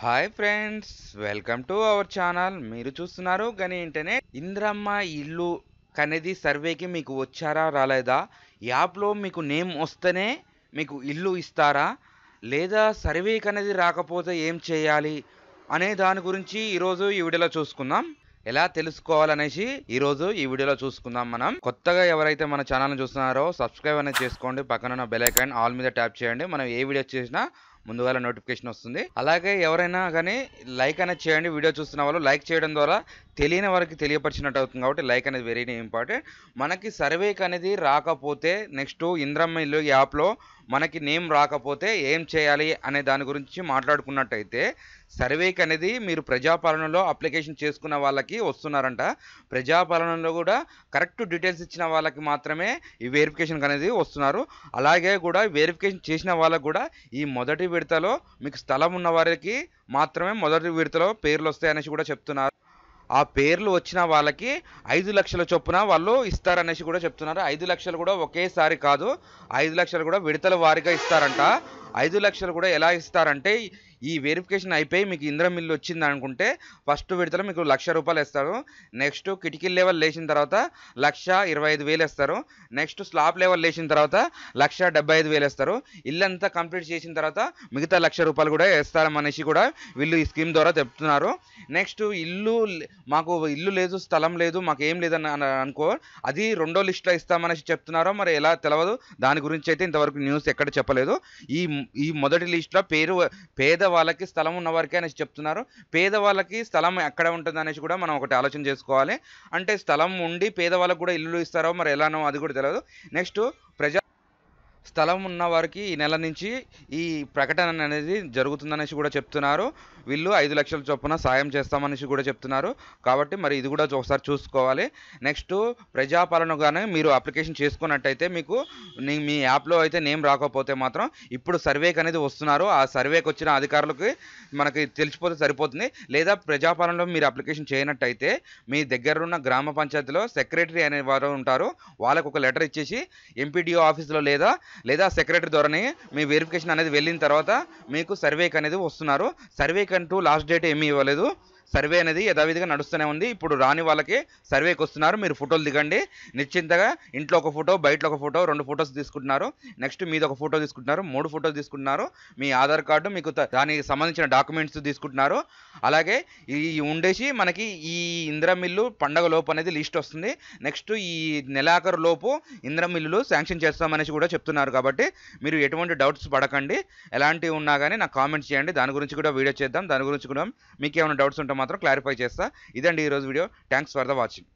Hi friends, welcome to our channel. మీరు చూస్తున్నారు గని ఇంటర్నెట్. ఇంద్రమ్మ ఇల్లు కనేది సర్వేకి మీకు వచ్చారా రాలేదా? యాప్లో మీకు నేమ్ వస్తేనే మీకు ఇల్లు ఇస్తారా, లేదా సర్వేకి అనేది రాకపోతే ఏం చేయాలి అనే దాని గురించి ఈరోజు ఈ వీడియోలో చూసుకుందాం. ఎలా తెలుసుకోవాలనేసి ఈరోజు ఈ వీడియోలో చూసుకుందాం. మనం కొత్తగా ఎవరైతే మన ఛానల్ని చూస్తున్నారో సబ్స్క్రైబ్ అనేది చేసుకోండి. పక్కన ఉన్న బెల్ ఐకాన్ ఆల్ మీద ట్యాప్ చేయండి. మనం ఏ వీడియో చేసినా ముందుగా నోటిఫికేషన్ వస్తుంది. అలాగే ఎవరైనా కానీ లైక్ అనేది చేయండి. వీడియో చూస్తున్న వాళ్ళు లైక్ చేయడం ద్వారా తెలియని వారికి తెలియపరిచినట్టు అవుతుంది. కాబట్టి లైక్ అనేది వెరీ ఇంపార్టెంట్. మనకి సర్వేకి అనేది రాకపోతే నెక్స్ట్ ఇంద్రమ్మ ఇల్లు యాప్లో మనకి నేమ్ రాకపోతే ఏం చేయాలి అనే దాని గురించి మాట్లాడుకున్నట్టయితే, సర్వేకి అనేది మీరు ప్రజాపాలనలో అప్లికేషన్ చేసుకున్న వాళ్ళకి వస్తున్నారంట. ప్రజాపాలనలో కూడా కరెక్ట్ డీటెయిల్స్ ఇచ్చిన వాళ్ళకి మాత్రమే ఈ వెరిఫికేషన్ అనేది వస్తున్నారు. అలాగే కూడా వెరిఫికేషన్ చేసిన వాళ్ళకు కూడా ఈ మొదటి విడతలో మీకు స్థలం ఉన్న వారికి మాత్రమే మొదటి విడతలో పేర్లు వస్తాయనేసి కూడా చెప్తున్నారు. ఆ పేర్లు వచ్చిన వాళ్ళకి 5 లక్షల చొప్పున వాళ్ళు ఇస్తారనేసి కూడా చెప్తున్నారు. 5 లక్షలు కూడా ఒకేసారి కాదు, 5 లక్షలు కూడా విడతల వారీగా ఇస్తారంట. 5 లక్షలు కూడా ఎలా ఇస్తారంటే, ఈ వెరిఫికేషన్ అయిపోయి మీకు ఇంద్రం ఇల్లు వచ్చింది అనుకుంటే ఫస్ట్ విడతలో మీకు ₹1,00,000 ఇస్తారు. నెక్స్ట్ కిటికీ లెవెల్ లేచిన తర్వాత 1,25,000 ఇస్తారు. నెక్స్ట్ స్లాబ్ లెవెల్ లేచిన తర్వాత 1,75,000 ఇస్తారు. ఇల్లంతా కంప్లీట్ చేసిన తర్వాత మిగతా ₹1,00,000 కూడా ఇస్తారనేసి కూడా వీళ్ళు ఈ స్కీమ్ ద్వారా చెప్తున్నారు. నెక్స్ట్ మాకు ఇల్లు లేదు, స్థలం లేదు, మాకు ఏం లేదని అనుకో, అది రెండో లిస్ట్లో ఇస్తామనేసి చెప్తున్నారో మరి ఎలా తెలియదు. దాని గురించి అయితే ఇంతవరకు న్యూస్ ఎక్కడ చెప్పలేదు. ఈ మొదటి లిస్ట్లో పేరు పేదవాళ్ళకి స్థలం ఉన్న వారికి అనేసి చెప్తున్నారు. పేదవాళ్ళకి స్థలం ఎక్కడ ఉంటుంది అనేసి కూడా మనం ఒకటి ఆలోచన చేసుకోవాలి. అంటే స్థలం ఉండి పేదవాళ్ళకు కూడా ఇల్లు ఇస్తారో మరి ఎలానో అది కూడా తెలియదు. నెక్స్ట్ స్థలం ఉన్న వారికి ఈ నెల నుంచి ఈ ప్రకటన అనేది జరుగుతుందనేసి కూడా చెప్తున్నారు. వీళ్ళు 5 లక్షల చొప్పున సాయం చేస్తామనేసి కూడా చెప్తున్నారు. కాబట్టి మరి ఇది కూడా ఒకసారి చూసుకోవాలి. నెక్స్ట్ ప్రజాపాలనగానే మీరు అప్లికేషన్ చేసుకున్నట్టయితే మీకు మీ యాప్లో అయితే నేమ్ రాకపోతే మాత్రం ఇప్పుడు సర్వేకి అనేది వస్తున్నారు. ఆ సర్వేకి వచ్చిన అధికారులకి మనకి తెలిసిపోతే సరిపోతుంది. లేదా ప్రజాపాలనలో మీరు అప్లికేషన్ చేయనట్టయితే మీ దగ్గర ఉన్న గ్రామ పంచాయతీలో సెక్రటరీ అనే వారు ఉంటారు. వాళ్ళకు ఒక లెటర్ ఇచ్చేసి ఎంపీడీఓ ఆఫీస్లో లేదా సెక్రటరీ ద్వారానే మీ వెరిఫికేషన్ అనేది వెళ్ళిన తర్వాత మీకు సర్వేకి అనేది వస్తున్నారు. సర్వేకి అంటూ లాస్ట్ డేట్ ఏమీ ఇవ్వలేదు. సర్వే అనేది యథావిధిగా నడుస్తూనే ఉంది. ఇప్పుడు రాని వాళ్ళకి సర్వేకి వస్తున్నారు. మీరు ఫోటోలు దిగండి నిశ్చింతగా. ఇంట్లో ఒక ఫోటో, బయటలో ఒక ఫోటో, 2 ఫోటోస్ తీసుకుంటున్నారు. నెక్స్ట్ మీద ఒక ఫోటో తీసుకుంటున్నారు, 3 ఫోటోలు తీసుకుంటున్నారు. మీ ఆధార్ కార్డు, మీకు దానికి సంబంధించిన డాక్యుమెంట్స్ తీసుకుంటున్నారు. అలాగే ఉండేసి మనకి ఈ ఇందిరమ్మ ఇల్లు పండగ లోపు అనేది లిస్ట్ వస్తుంది. నెక్స్ట్ ఈ నెలాఖరు లోపు ఇందిరమ్మ ఇల్లులు శాంక్షన్ చేస్తామనేసి కూడా చెప్తున్నారు. కాబట్టి మీరు ఎటువంటి డౌట్స్ పడకండి. ఎలాంటివి ఉన్నా కానీ నాకు కామెంట్స్ చేయండి. దాని గురించి కూడా వీడియో చేద్దాం. దాని గురించి కూడా మీకు ఏమైనా డౌట్స్ ఉంటే మాత్రం క్లారిఫై చేస్తా. ఇదండి ఈరోజు video. Thanks for the watching.